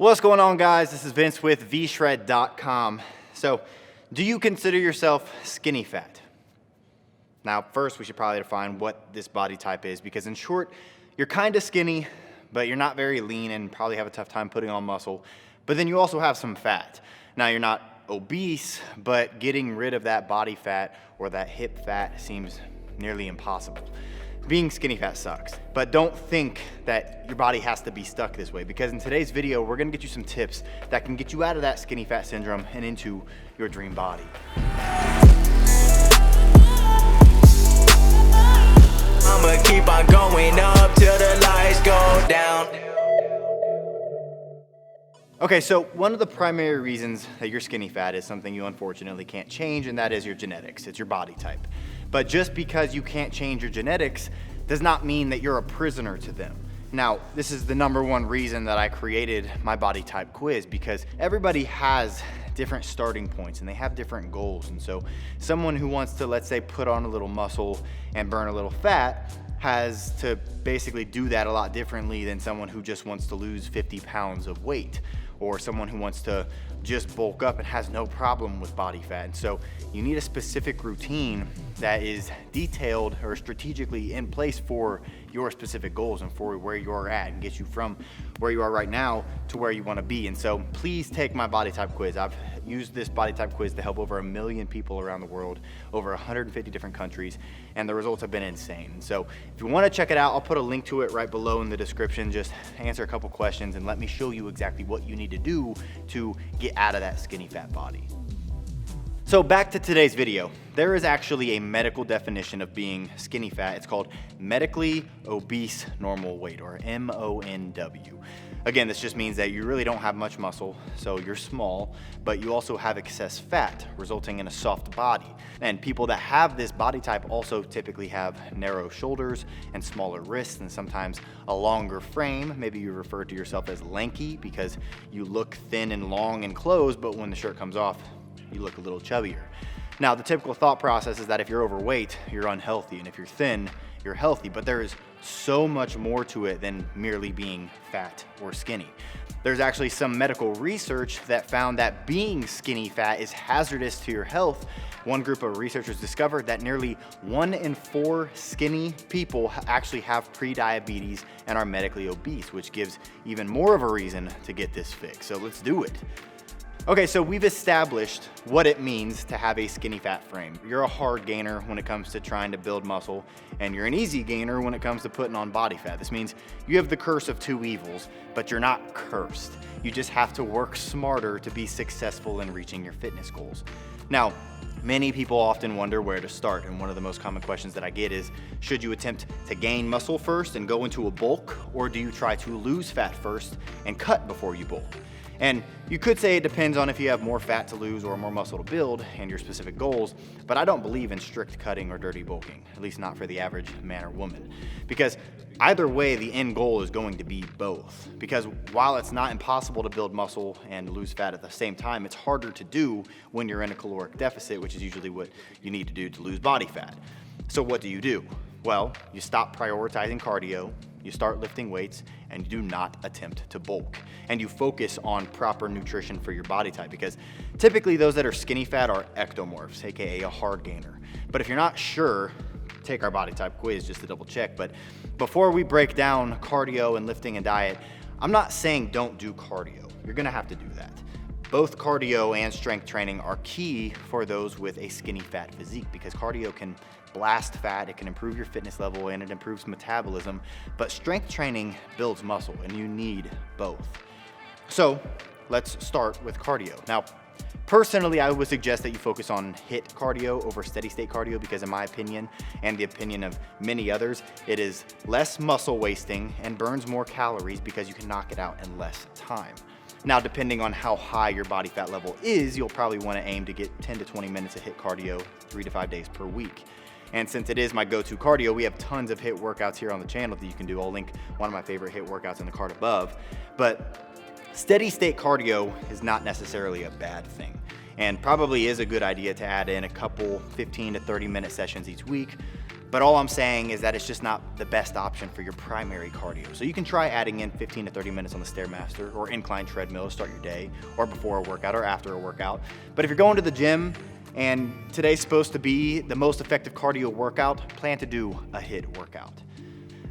What's going on, guys? This is Vince with vshred.com. So, do you consider yourself skinny fat? Now, first, we should probably define what this body type is, because in short, you're kind of skinny, but you're not very lean and probably have a tough time putting on muscle. But then you also have some fat. Now, you're not obese, but getting rid of that body fat or that hip fat seems nearly impossible. Being skinny fat sucks, but don't think that your body has to be stuck this way, because in today's video, we're gonna get you some tips that can get you out of that skinny fat syndrome and into your dream body. I'ma keep on going up till the lights go down. Okay, so one of the primary reasons that you're skinny fat is something you unfortunately can't change, and that is your genetics. It's your body type. But just because you can't change your genetics does not mean that you're a prisoner to them. Now, this is the number one reason that I created my body type quiz, because everybody has different starting points and they have different goals. And so someone who wants to, let's say, put on a little muscle and burn a little fat has to basically do that a lot differently than someone who just wants to lose 50 pounds of weight, or someone who wants to just bulk up and has no problem with body fat. And so you need a specific routine that is detailed or strategically in place for your specific goals and for where you're at, and get you from where you are right now to where you want to be. And so please take my body type quiz. I've used this body type quiz to help over 1 million people around the world, over 150 different countries, and the results have been insane. And so if you want to check it out, I'll put a link to it right below in the description. Just answer a couple questions and let me show you exactly what you need to do to get out of that skinny fat body. So back to today's video. There is actually a medical definition of being skinny fat. It's called medically obese normal weight, or MONW. Again, this just means that you really don't have much muscle, so you're small, but you also have excess fat, resulting in a soft body. And people that have this body type also typically have narrow shoulders and smaller wrists, and sometimes a longer frame. Maybe you refer to yourself as lanky because you look thin and long in clothes, but when the shirt comes off, you look a little chubbier. Now, the typical thought process is that if you're overweight, you're unhealthy, and if you're thin, you're healthy, but there is so much more to it than merely being fat or skinny. There's actually some medical research that found that being skinny fat is hazardous to your health. One group of researchers discovered that nearly 1 in 4 skinny people actually have pre-diabetes and are medically obese, which gives even more of a reason to get this fixed. So let's do it. Okay, so we've established what it means to have a skinny fat frame. You're a hard gainer when it comes to trying to build muscle, and you're an easy gainer when it comes to putting on body fat. This means you have the curse of two evils, but you're not cursed. You just have to work smarter to be successful in reaching your fitness goals. Now, many people often wonder where to start, and one of the most common questions that I get is, should you attempt to gain muscle first and go into a bulk, or do you try to lose fat first and cut before you bulk? And you could say it depends on if you have more fat to lose or more muscle to build and your specific goals, but I don't believe in strict cutting or dirty bulking, at least not for the average man or woman. Because either way, the end goal is going to be both. Because while it's not impossible to build muscle and lose fat at the same time, it's harder to do when you're in a caloric deficit, which is usually what you need to do to lose body fat. So what do? Well, you stop prioritizing cardio, you start lifting weights, and you do not attempt to bulk. And you focus on proper nutrition for your body type, because typically those that are skinny fat are ectomorphs, aka a hard gainer. But if you're not sure, take our body type quiz just to double check. But before we break down cardio and lifting and diet, I'm not saying don't do cardio. You're gonna have to do that. Both cardio and strength training are key for those with a skinny fat physique, because cardio can blast fat, it can improve your fitness level, and it improves metabolism, but strength training builds muscle, and you need both. So let's start with cardio. Now, personally, I would suggest that you focus on HIIT cardio over steady state cardio, because in my opinion, and the opinion of many others, it is less muscle wasting and burns more calories because you can knock it out in less time. Now, depending on how high your body fat level is, you'll probably want to aim to get 10 to 20 minutes of HIIT cardio 3 to 5 days per week. And since it is my go-to cardio, we have tons of HIIT workouts here on the channel that you can do. I'll link one of my favorite HIIT workouts in the card above. But steady state cardio is not necessarily a bad thing, and probably is a good idea to add in a couple 15 to 30 minute sessions each week. But all I'm saying is that it's just not the best option for your primary cardio. So you can try adding in 15 to 30 minutes on the Stairmaster or incline treadmill to start your day, or before a workout or after a workout. But if you're going to the gym and today's supposed to be the most effective cardio workout, plan to do a HIIT workout.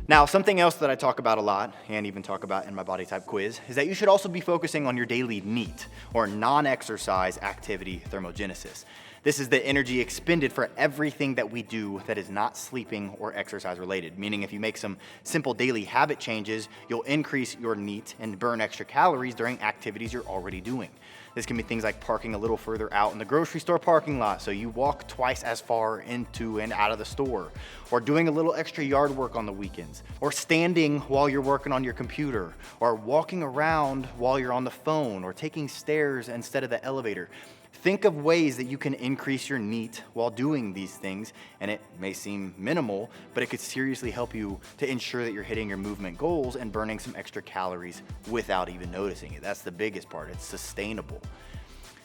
Now, something else that I talk about a lot, and even talk about in my body type quiz, is that you should also be focusing on your daily NEAT, or non-exercise activity thermogenesis. This is the energy expended for everything that we do that is not sleeping or exercise related, meaning if you make some simple daily habit changes, you'll increase your NEAT and burn extra calories during activities you're already doing. This can be things like parking a little further out in the grocery store parking lot so you walk twice as far into and out of the store, or doing a little extra yard work on the weekends, or standing while you're working on your computer, or walking around while you're on the phone, or taking stairs instead of the elevator. Think of ways that you can increase your NEAT while doing these things, and it may seem minimal, but it could seriously help you to ensure that you're hitting your movement goals and burning some extra calories without even noticing it. That's the biggest part. It's sustainable.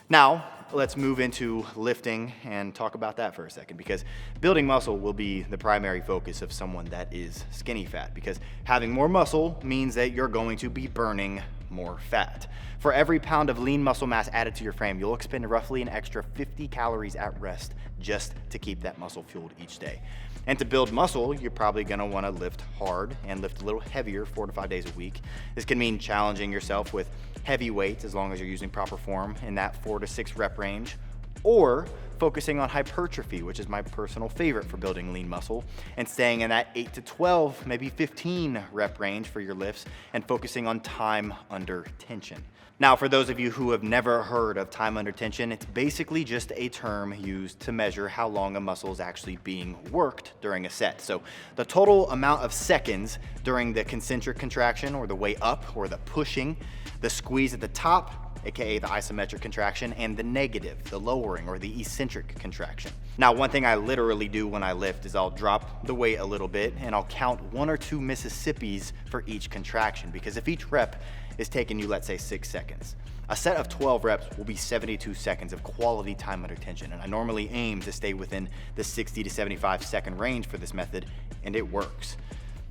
Now, let's move into lifting and talk about that for a second, because building muscle will be the primary focus of someone that is skinny fat, because having more muscle means that you're going to be burning more fat. For every pound of lean muscle mass added to your frame, you'll expend roughly an extra 50 calories at rest just to keep that muscle fueled each day. And to build muscle, you're probably gonna wanna lift hard and lift a little heavier 4 to 5 days a week. This can mean challenging yourself with heavy weights as long as you're using proper form in that 4 to 6 rep range, or focusing on hypertrophy, which is my personal favorite for building lean muscle, and staying in that 8 to 12, maybe 15 rep range for your lifts, and focusing on time under tension. Now, for those of you who have never heard of time under tension, it's basically just a term used to measure how long a muscle is actually being worked during a set. So the total amount of seconds during the concentric contraction, or the way up, or the pushing, the squeeze at the top, aka the isometric contraction, and the negative, the lowering, or the eccentric contraction. Now, one thing I literally do when I lift is I'll drop the weight a little bit and I'll count 1 or 2 Mississippis for each contraction, because if each rep is taking you, let's say, 6 seconds, a set of 12 reps will be 72 seconds of quality time under tension, and I normally aim to stay within the 60 to 75 second range for this method, and it works.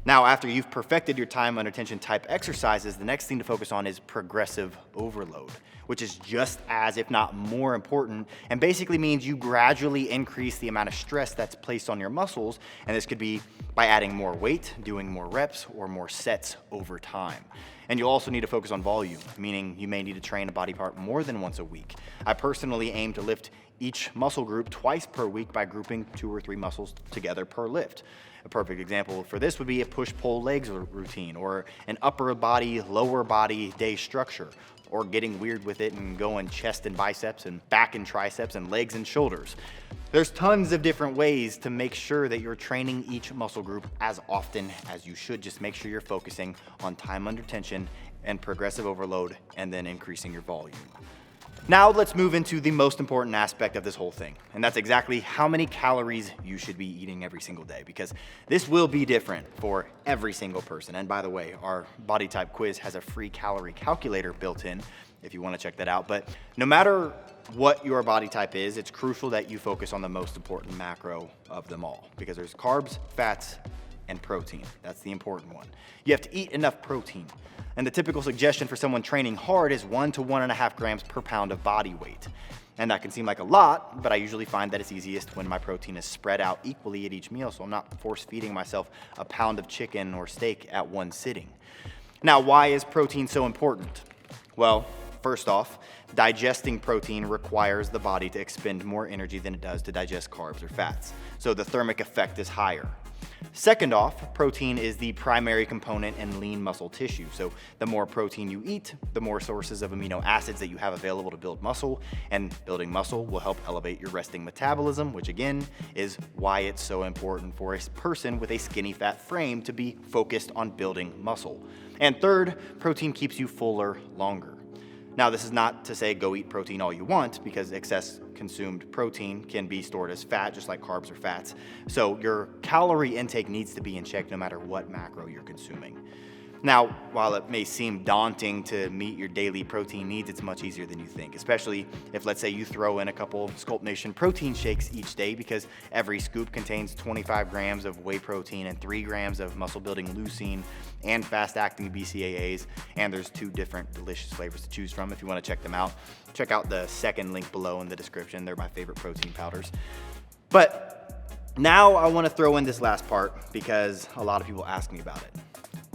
Now, after you've perfected your time under tension type exercises, the next thing to focus on is progressive overload, which is just as, if not more important, and basically means you gradually increase the amount of stress that's placed on your muscles, and this could be by adding more weight, doing more reps, or more sets over time. And you'll also need to focus on volume, meaning you may need to train a body part more than once a week. I personally aim to lift each muscle group twice per week by grouping 2 or 3 muscles together per lift. A perfect example for this would be a push-pull legs routine, or an upper body, lower body day structure, or getting weird with it and going chest and biceps and back and triceps and legs and shoulders. There's tons of different ways to make sure that you're training each muscle group as often as you should. Just make sure you're focusing on time under tension and progressive overload, and then increasing your volume. Now let's move into the most important aspect of this whole thing, and that's exactly how many calories you should be eating every single day, because this will be different for every single person. And by the way, our body type quiz has a free calorie calculator built in if you want to check that out. But no matter what your body type is, it's crucial that you focus on the most important macro of them all, because there's carbs, fats, and protein. That's the important one. You have to eat enough protein. And the typical suggestion for someone training hard is 1 to 1.5 grams per pound of body weight. And that can seem like a lot, but I usually find that it's easiest when my protein is spread out equally at each meal, so I'm not force feeding myself a pound of chicken or steak at one sitting. Now, why is protein so important? Well, first off, digesting protein requires the body to expend more energy than it does to digest carbs or fats, so the thermic effect is higher. Second off, protein is the primary component in lean muscle tissue. So the more protein you eat, the more sources of amino acids that you have available to build muscle, and building muscle will help elevate your resting metabolism, which again is why it's so important for a person with a skinny fat frame to be focused on building muscle. And third, protein keeps you fuller longer. Now, this is not to say go eat protein all you want, because excess consumed protein can be stored as fat, just like carbs or fats. So your calorie intake needs to be in check no matter what macro you're consuming. Now, while it may seem daunting to meet your daily protein needs, it's much easier than you think, especially if, let's say, you throw in a couple Sculpt Nation protein shakes each day, because every scoop contains 25 grams of whey protein and 3 grams of muscle-building leucine and fast-acting BCAAs, and there's 2 different delicious flavors to choose from if you want to check them out. Check out the second link below in the description. They're my favorite protein powders. But now I want to throw in this last part because a lot of people ask me about it.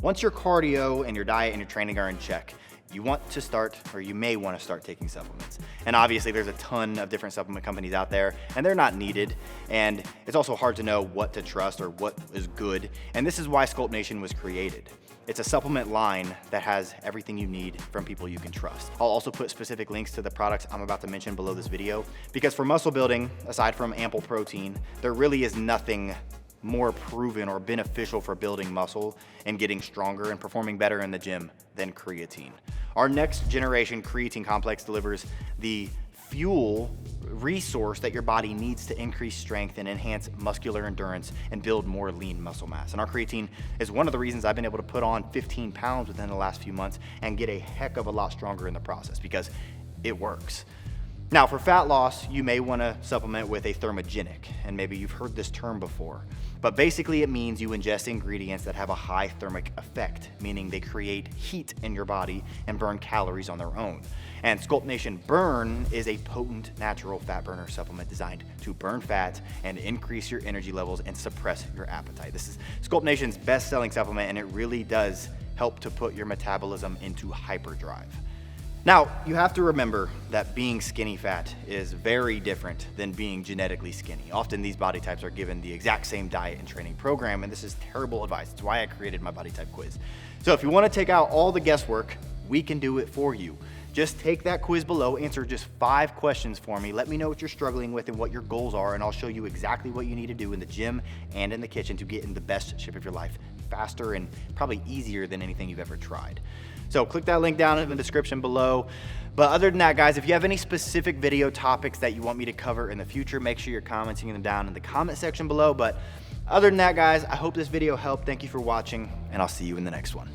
Once your cardio and your diet and your training are in check, you want to start, or you may want to start taking supplements. And obviously there's a ton of different supplement companies out there, and they're not needed. And it's also hard to know what to trust or what is good. And this is why Sculpt Nation was created. It's a supplement line that has everything you need from people you can trust. I'll also put specific links to the products I'm about to mention below this video, because for muscle building, aside from ample protein, there really is nothing more proven or beneficial for building muscle and getting stronger and performing better in the gym than creatine. Our next generation creatine complex delivers the fuel resource that your body needs to increase strength and enhance muscular endurance and build more lean muscle mass. And our creatine is one of the reasons I've been able to put on 15 pounds within the last few months and get a heck of a lot stronger in the process, because it works. Now, for fat loss, you may want to supplement with a thermogenic, and maybe you've heard this term before, but basically it means you ingest ingredients that have a high thermic effect, meaning they create heat in your body and burn calories on their own. And Sculpt Nation Burn is a potent natural fat burner supplement designed to burn fat and increase your energy levels and suppress your appetite. This is Sculpt Nation's best-selling supplement, and it really does help to put your metabolism into hyperdrive. Now, you have to remember that being skinny fat is very different than being genetically skinny. Often these body types are given the exact same diet and training program, and this is terrible advice. It's why I created my body type quiz. So if you want to take out all the guesswork, we can do it for you. Just take that quiz below, answer just 5 questions for me, let me know what you're struggling with and what your goals are, and I'll show you exactly what you need to do in the gym and in the kitchen to get in the best shape of your life, faster and probably easier than anything you've ever tried. So click that link down in the description below. But other than that, guys, if you have any specific video topics that you want me to cover in the future, make sure you're commenting them down in the comment section below. But other than that, guys, I hope this video helped. Thank you for watching, and I'll see you in the next one.